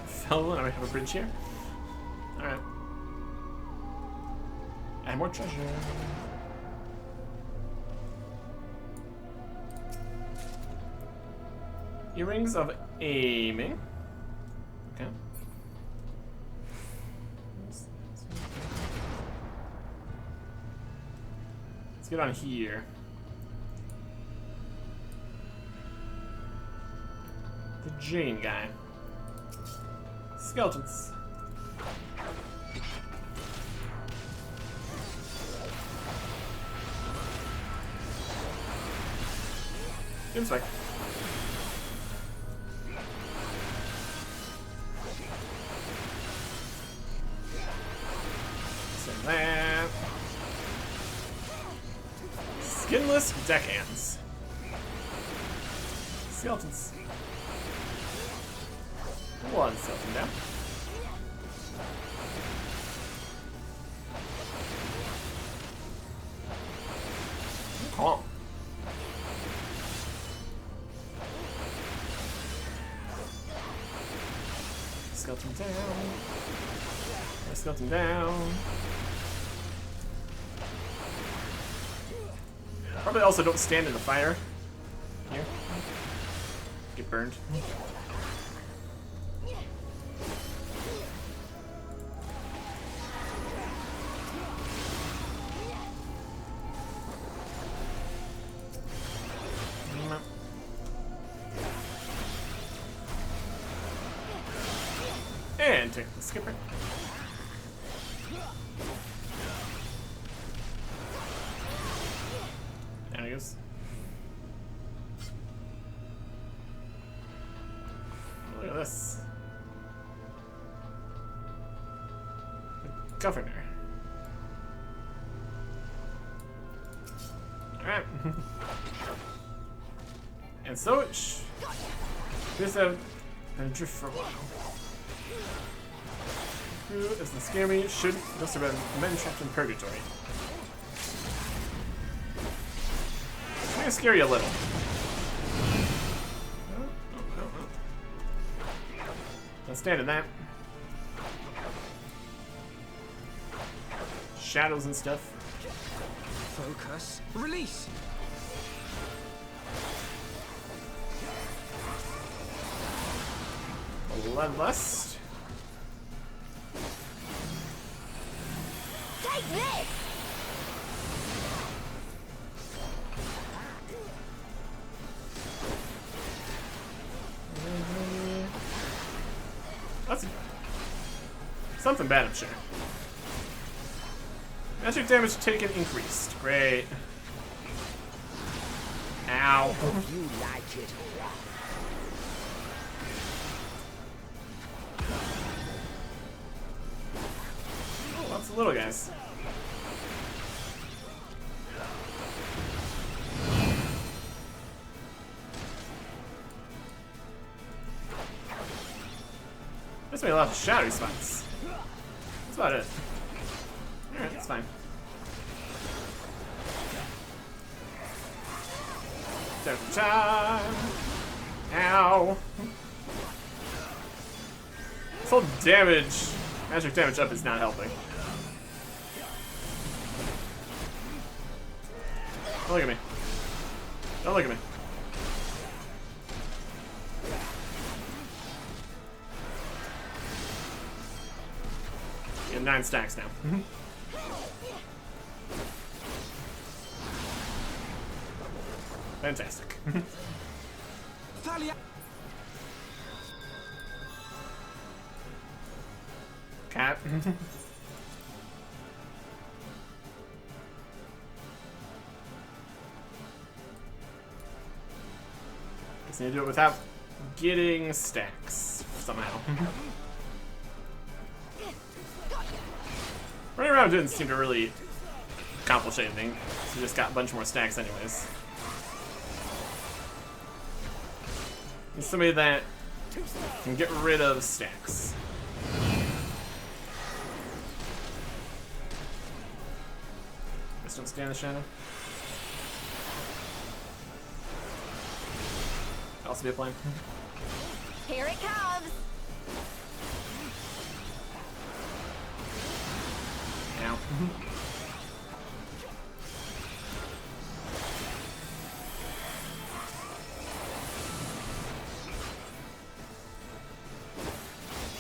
Speaker 1: Fell, and we have a bridge here. Alright. And more treasure. Earrings of aiming. Okay. Let's get on here. The Jane guy. Skeletons. Seems like. Send that. Skinless deckhands. Skeletons. One skeleton down. Calm. Skeleton down. Skeleton down. Probably also don't stand in the fire. Here. Get burned. And take the skipper. There he goes. Look at this. The governor. Alright. And so this have been adrift for a while. Who is the scary should must have been men trapped in purgatory. It's gonna scare you a little. Don't stand in that. Shadows and stuff.
Speaker 7: Focus. Release.
Speaker 1: Bloodlust.
Speaker 5: Take this!
Speaker 1: That's something bad, I'm sure. Magic damage taken increased. Great. Ow.
Speaker 7: You like it.
Speaker 1: Oh, lots of little guys. This made a lot of shadowy spots. That's about it. Alright, that's fine. Time. Ow. This whole damage, magic damage up is not helping. Don't look at me. Don't look at me. You have 9 stacks now. Fantastic. Cat. Just need to do it without getting stacks somehow. Running around didn't seem to really accomplish anything, so we just got a bunch more stacks anyways. Need somebody that can get rid of stacks. Just don't stand in the shadow. Also be a plan.
Speaker 5: Here it comes!
Speaker 1: Ow.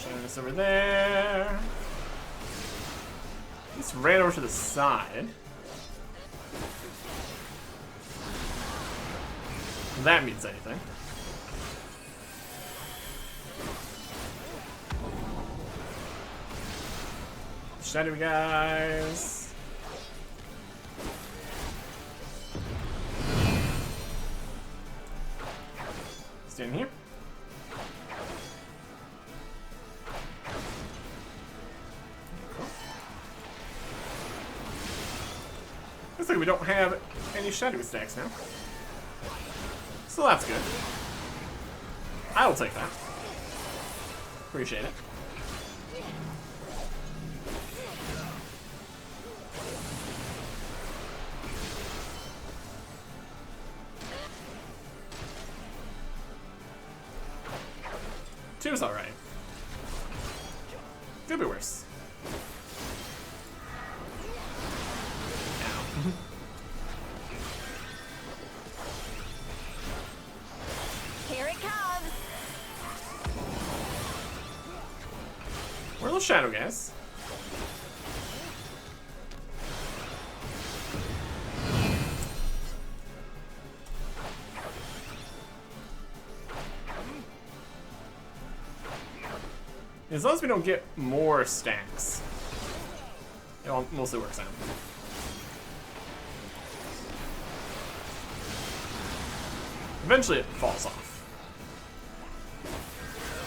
Speaker 1: Showing this over there. Just ran over to the side. If that means anything. Shadowy guys. Stand here. Looks like we don't have any shadowy stacks now. So that's good. I will take that. Appreciate it. Two's alright. Could be worse. Ow. Little shadow guys. As long as we don't get more stacks, it all mostly works out. Eventually it falls off.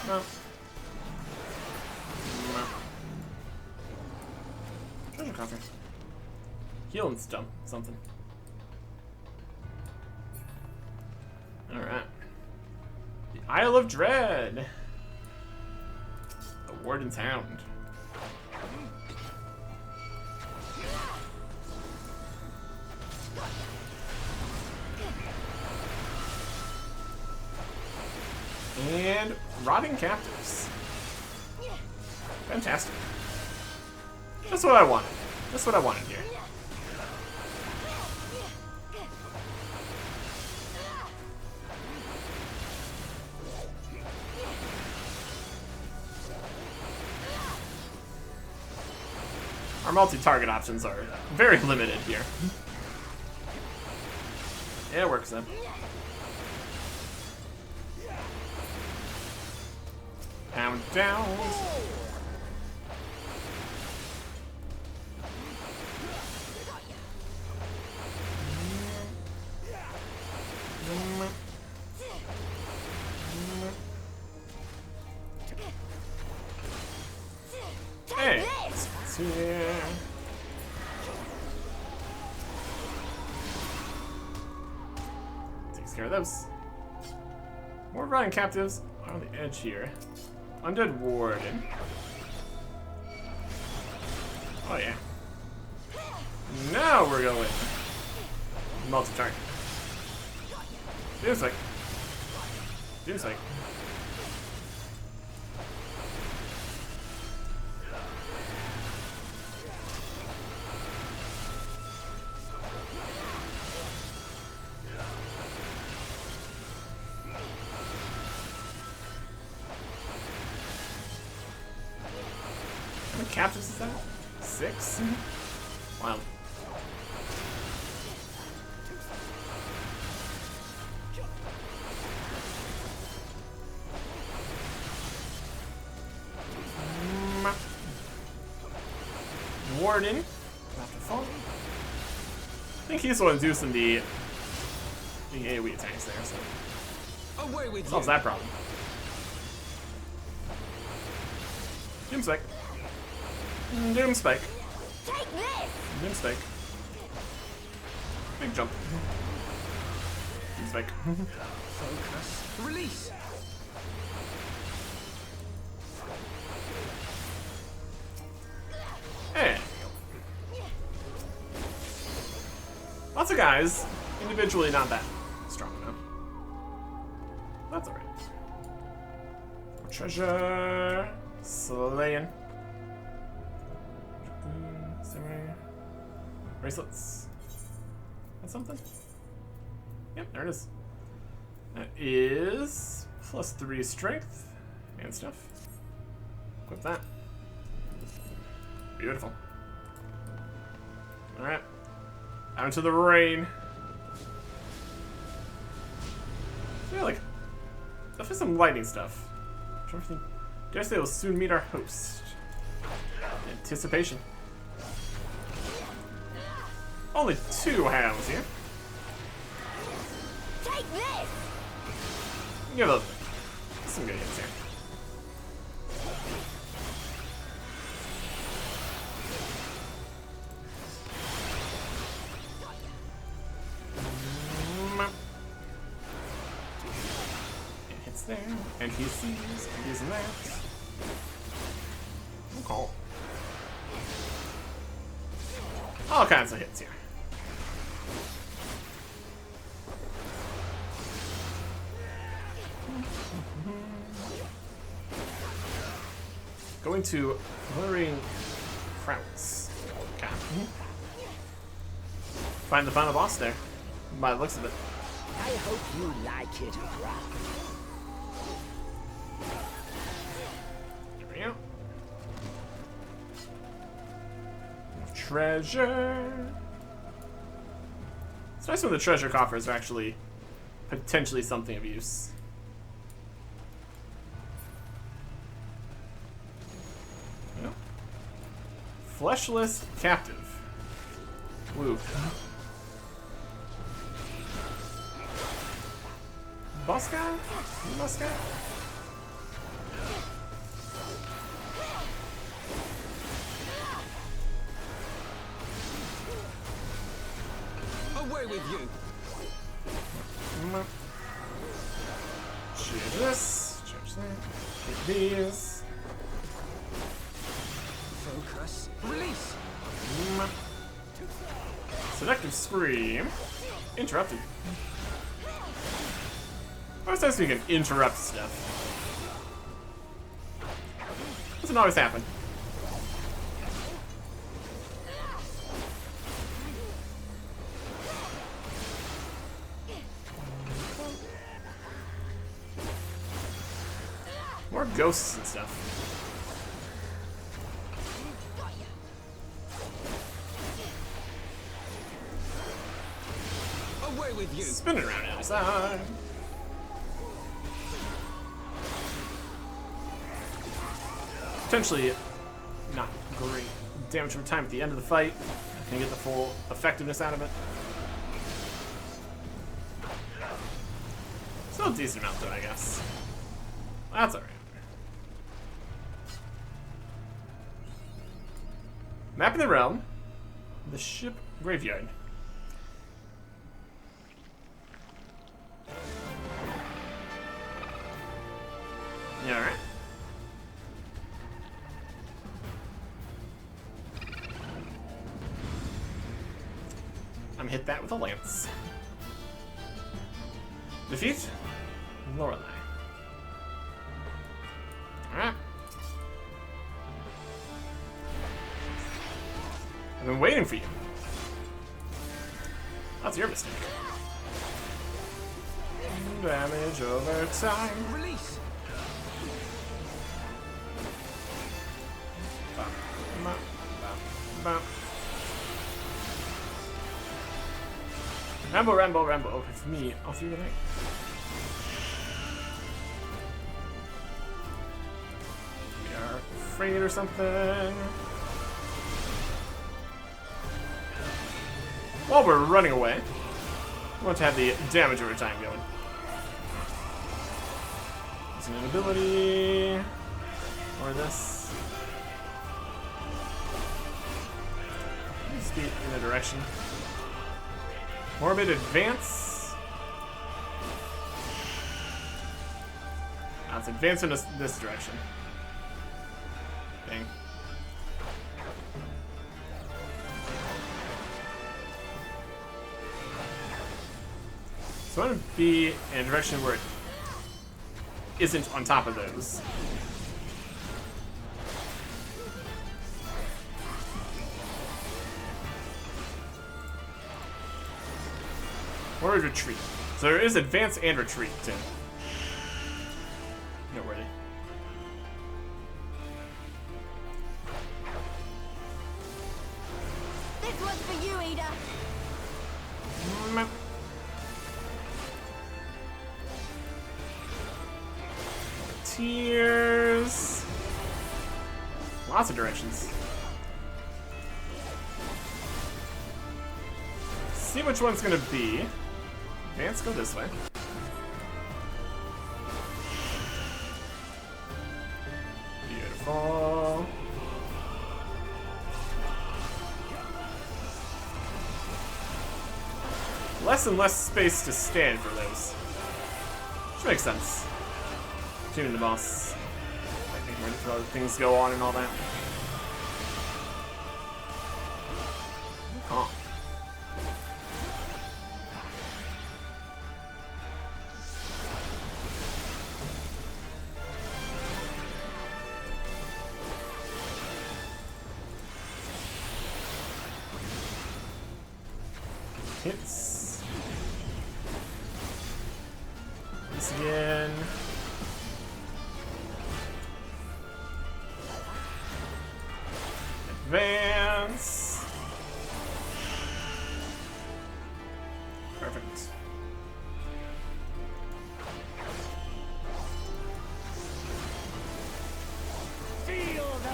Speaker 1: No. No. Treasure coffer. Healing stuff, something. Alright. The Isle of Dread. The Warden's Hound. And rotting captives. Fantastic. That's what I wanted. That's what I wanted here. Our multi-target options are very limited here. Yeah, it works then. Pound down. Hey, it's here. Takes care of those. More running captives on the edge here. Undead Warden. Oh yeah. Now we're going multi-target. Doomspike. Doomspike. How many captives is that? 6? Wow. Warden. Not to fall. I think he's the one inducing the AoE attacks there, so.
Speaker 7: Away with
Speaker 1: Solves that problem. Doomspike. Doomspike.
Speaker 5: Take this!
Speaker 1: Doomspike. Big jump. Doomspike.
Speaker 7: Focus. Release.
Speaker 1: Hey. Lots of guys. Individually not that strong enough. That's alright. Treasure. Slaying. Bracelets. That's something? Yep, there it is. That is +3 strength and stuff. Equip that. Beautiful. Alright. Out into the rain. Yeah, like, definitely some lightning stuff. Dare say we'll soon meet our host. Anticipation. Only 2 hounds here.
Speaker 5: Take this!
Speaker 1: Give those some good hits here. It hits there, and he sees, and he's in that. Okay. All kinds of hits here. Going to Blurring Krauts. Okay. Find the final boss there, by the looks of it.
Speaker 7: I hope you like it, Rock.
Speaker 1: There we go. treasure. It's nice when the treasure coffers are actually potentially something of use. Yep. Fleshless captive. Woo. Boss guy? You boss guy?
Speaker 7: Away with you.
Speaker 1: Change this. Change that. Get these.
Speaker 7: Focus. Release.
Speaker 1: Seductive Scream. Interrupted. Most times we can interrupt stuff. Doesn't always happen. More ghosts and stuff.
Speaker 7: Away with you.
Speaker 1: Spinning around the other side. Potentially not great damage from time at the end of the fight. Can get the full effectiveness out of it. Still a decent amount though, I guess. That's alright. Map in the realm. The ship graveyard. Yeah, alright. I'm hit that with a lance. Defeat Lorelei. Alright. I've been waiting for you. That's your mistake. Damage over time.
Speaker 7: Release.
Speaker 1: Bum, bum, bum, bum. Rambo, Rambo, Rambo. Okay, for me, I'll see you tonight. We are afraid or something. While we're running away, we want to have the damage over time going. Using an ability. Or this. Speed in the direction. Morbid advance. Let's advance in this direction. Dang. So I want to be in a direction where it isn't on top of those. Or retreat. So there is advance and retreat too. Noteworthy.
Speaker 5: This one's for you, Ada.
Speaker 1: Tears. Lots of directions. See which one's gonna be. Advance, go this way. Beautiful. Less and less space to stand for those. Which makes sense. Tuning the boss. I think where other things go on and all that. Huh. Hits. This again. Advance.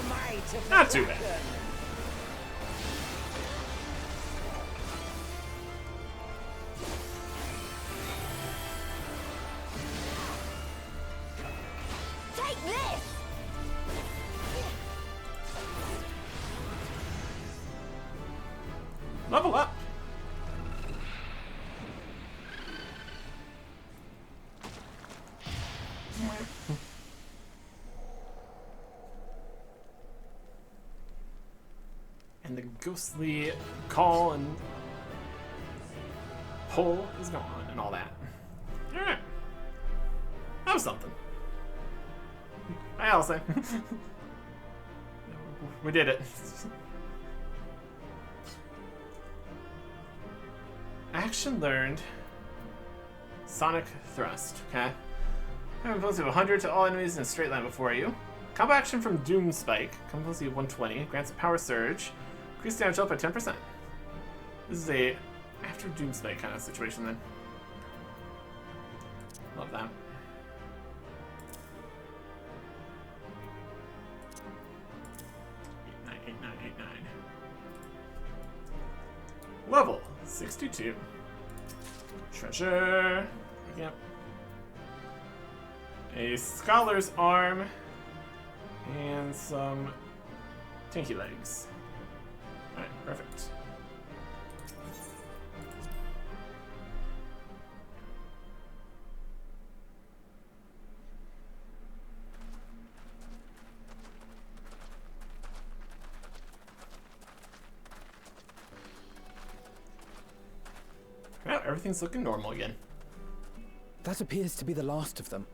Speaker 4: the might of the
Speaker 1: Not too bad.
Speaker 4: Kraken.
Speaker 5: Take this!
Speaker 1: Level up. And the ghostly call and pull is gone and all that. Alright. That was something. I'll say. We did it. Action learned. Sonic Thrust. Okay. Combo of 100 to all enemies in a straight line before you. Combo action from Doom Spike. Combo of 120. Grants a power surge. Increase damage up by 10%. This is a after Doom Spike kind of situation then. Love that. Eight nine. Level 62. Treasure. Yep. A scholar's arm and some tinky legs. Alright, perfect. Well, everything's looking normal again.
Speaker 8: That appears to be the last of them.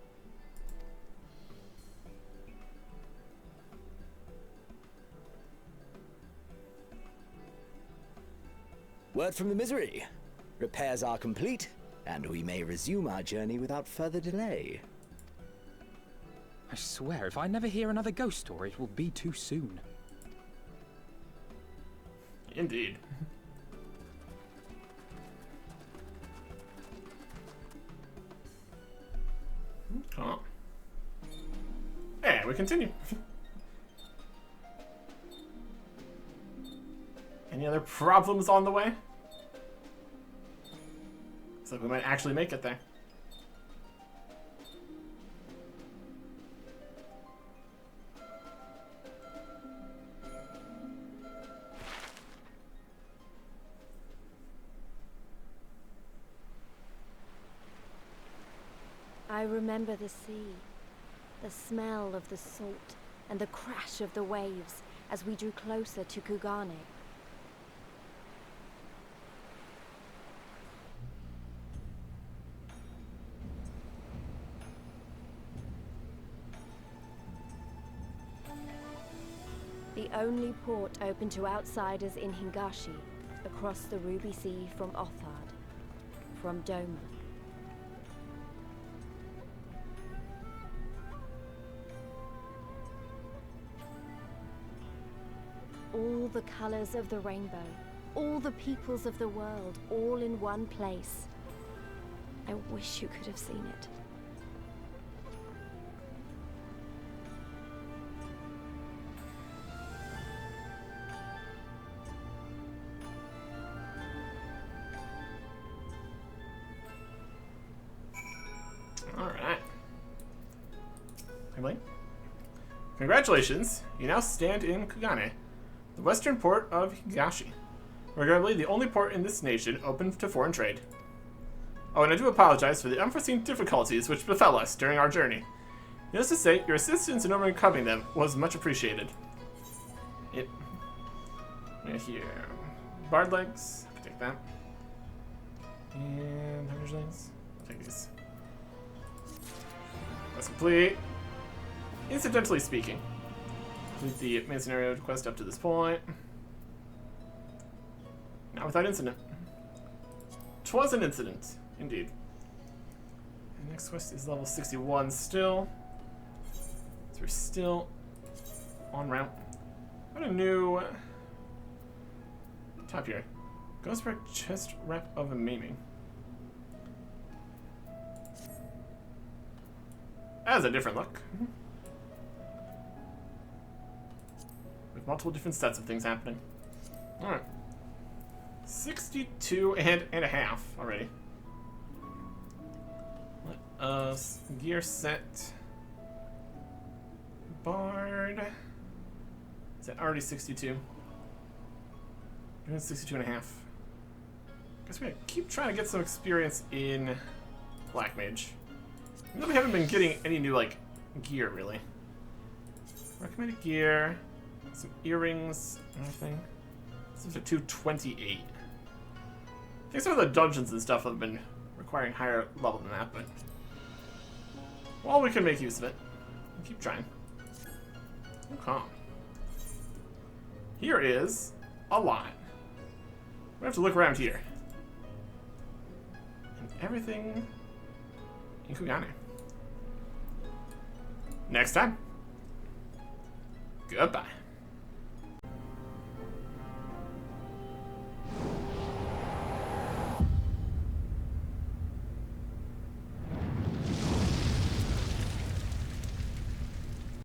Speaker 4: Word from the Misery. Repairs are complete, and we may resume our journey without further delay.
Speaker 8: I swear, if I never hear another ghost story, it will be too soon.
Speaker 1: Indeed. Oh. And we continue. Any other problems on the way? Looks like we might actually make it there.
Speaker 5: I remember the sea, the smell of the salt, and the crash of the waves as we drew closer to Kugane. The only port open to outsiders in Hingashi, across the Ruby Sea from Othard, from Doma. All the colors of the rainbow, all the peoples of the world, all in one place. I wish you could have seen it.
Speaker 1: Alright. Emily? Congratulations, you now stand in Kugane, the western port of Higashi. Regrettably, the only port in this nation open to foreign trade. Oh, and I do apologize for the unforeseen difficulties which befell us during our journey. Needless to say, your assistance in overcoming them was much appreciated. Right here. Bard legs. I can take that. And hunter's legs. I'll take these. That's complete. Incidentally speaking, complete the main scenario quest up to this point. Not without incident. 'Twas an incident, indeed. The next quest is level 61 still. So we're still on route. Got a new top here. Ghost for chest rep of a maiming. That has a different look. With multiple different sets of things happening. Alright. 62 and a half already. Let us gear set. Bard. Is that already 62? Doing 62 and a half. Guess we're gonna keep trying to get some experience in Black Mage. Even though we haven't been getting any new, like, gear, really. Recommended gear. Some earrings. Anything. This is a 228. I think some of the dungeons and stuff have been requiring higher level than that, but... well, we can make use of it. We'll keep trying. Okay. Here is a lot. We have to look around here. And everything in Kugane. Next time. Goodbye.